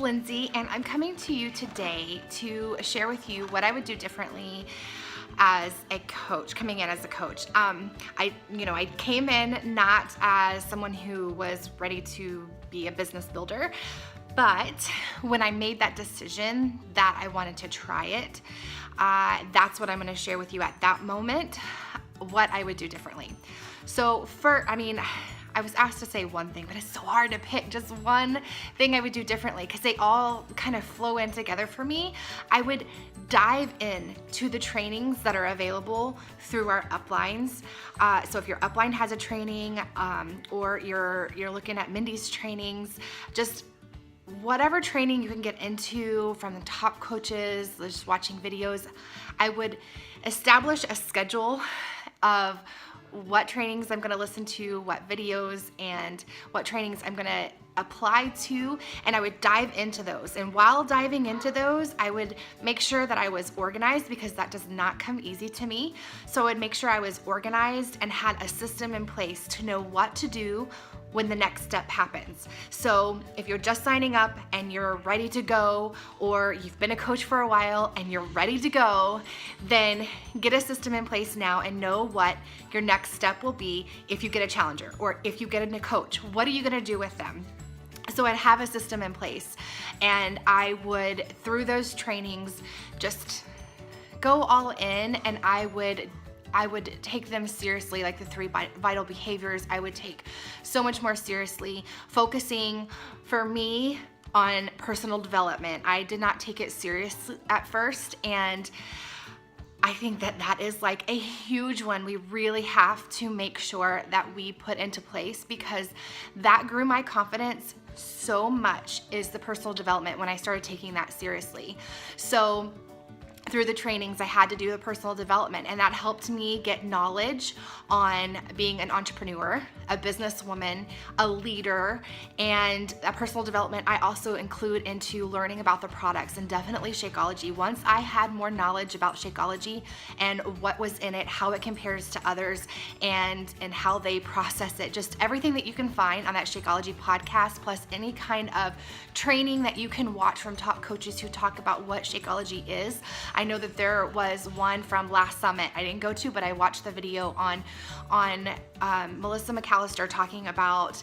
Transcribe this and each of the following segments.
Lindsay, and I'm coming to you today to share with you what I would do differently as a coach, coming in as a coach. I came in not as someone who was ready to be a business builder, but when I made that decision that I wanted to try it, that's what I'm going to share with you at that moment, what I would do differently. So I was asked to say one thing, but it's so hard to pick just one thing I would do differently because they all kind of flow in together for me. I would dive in to the trainings that are available through our uplines. So if your upline has a training, or you're looking at Mindy's trainings, just whatever training you can get into from the top coaches, just watching videos, I would establish a schedule of what trainings I'm going to listen to, what videos, and what trainings I'm going to apply to, and I would dive into those. And while diving into those, I would make sure that I was organized because that does not come easy to me. So I would make sure I was organized and had a system in place to know what to do when the next step happens. So if you're just signing up and you're ready to go, or you've been a coach for a while and you're ready to go, then get a system in place now and know what your next step will be if you get a challenger or if you get a coach. What are you gonna do with them? So I'd have a system in place, and I would, through those trainings, just go all in, and I would take them seriously, like the 3 vital behaviors I would take so much more seriously, focusing for me on personal development. I did not take it seriously at first, and I think that is like a huge one we really have to make sure that we put into place, because that grew my confidence so much, is the personal development when I started taking that seriously. So through the trainings, I had to do the personal development, and that helped me get knowledge on being an entrepreneur, a businesswoman, a leader, and a personal development I also include into learning about the products, and definitely Shakeology. Once I had more knowledge about Shakeology and what was in it, how it compares to others, and how they process it, just everything that you can find on that Shakeology podcast, plus any kind of training that you can watch from top coaches who talk about what Shakeology is. I know that there was one from last summit I didn't go to, but I watched the video on Melissa McAllister talking about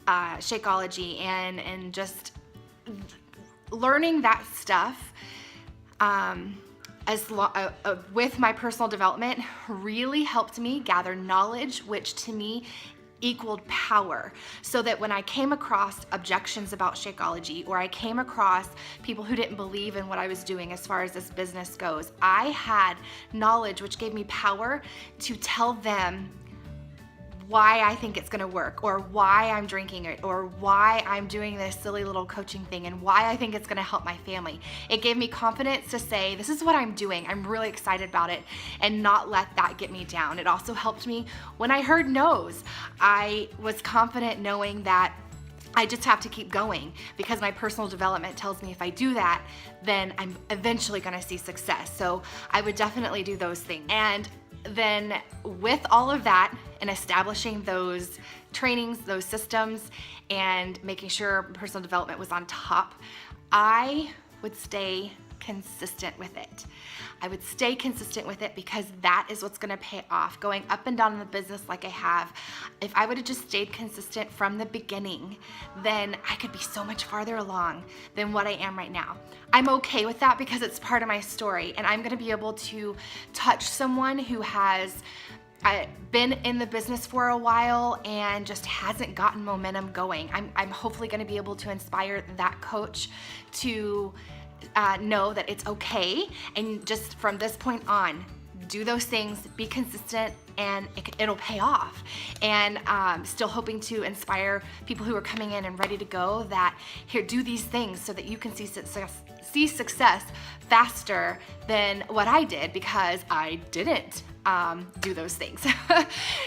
Shakeology, and just learning that stuff with my personal development really helped me gather knowledge, which to me equaled power, so that when I came across objections about Shakeology, or I came across people who didn't believe in what I was doing as far as this business goes, I had knowledge which gave me power to tell them why I think it's gonna work, or why I'm drinking it, or why I'm doing this silly little coaching thing, and why I think it's gonna help my family. It gave me confidence to say, this is what I'm doing, I'm really excited about it, and not let that get me down. It also helped me when I heard no's. I was confident knowing that I just have to keep going, because my personal development tells me if I do that, then I'm eventually gonna see success. So I would definitely do those things. And then with all of that, and establishing those trainings, those systems, and making sure personal development was on top, I would stay consistent with it. I would stay consistent with it because that is what's gonna pay off. Going up and down in the business like I have, if I would have just stayed consistent from the beginning, then I could be so much farther along than what I am right now. I'm okay with that because it's part of my story, and I'm gonna be able to touch someone who has been in the business for a while and just hasn't gotten momentum going. I'm hopefully gonna be able to inspire that coach to know that it's okay, and just from this point on, do those things, be consistent, and it'll pay off. And still hoping to inspire people who are coming in and ready to go that, here, do these things so that you can see success faster than what I did, because I didn't do those things.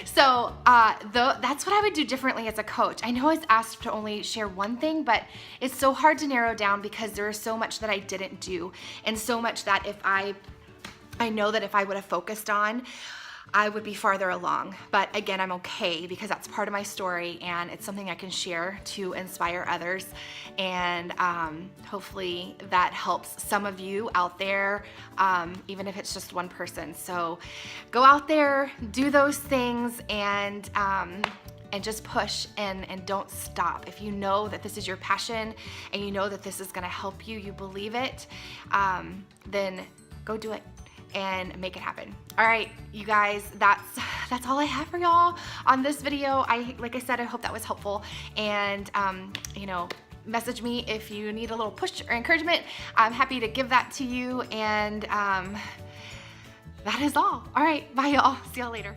So that's what I would do differently as a coach. I know I was asked to only share one thing, but it's so hard to narrow down because there is so much that I didn't do, and so much that I know that if I would have focused on, I would be farther along. But again, I'm okay because that's part of my story and it's something I can share to inspire others. And hopefully that helps some of you out there, even if it's just one person. So go out there, do those things, and just push and don't stop. If you know that this is your passion and you know that this is gonna help you, you believe it, then go do it and make it happen. All right, you guys, that's all I have for y'all on this video. Like I said, I hope that was helpful. And you know, message me if you need a little push or encouragement. I'm happy to give that to you. And that is all. All right, bye y'all. See y'all later.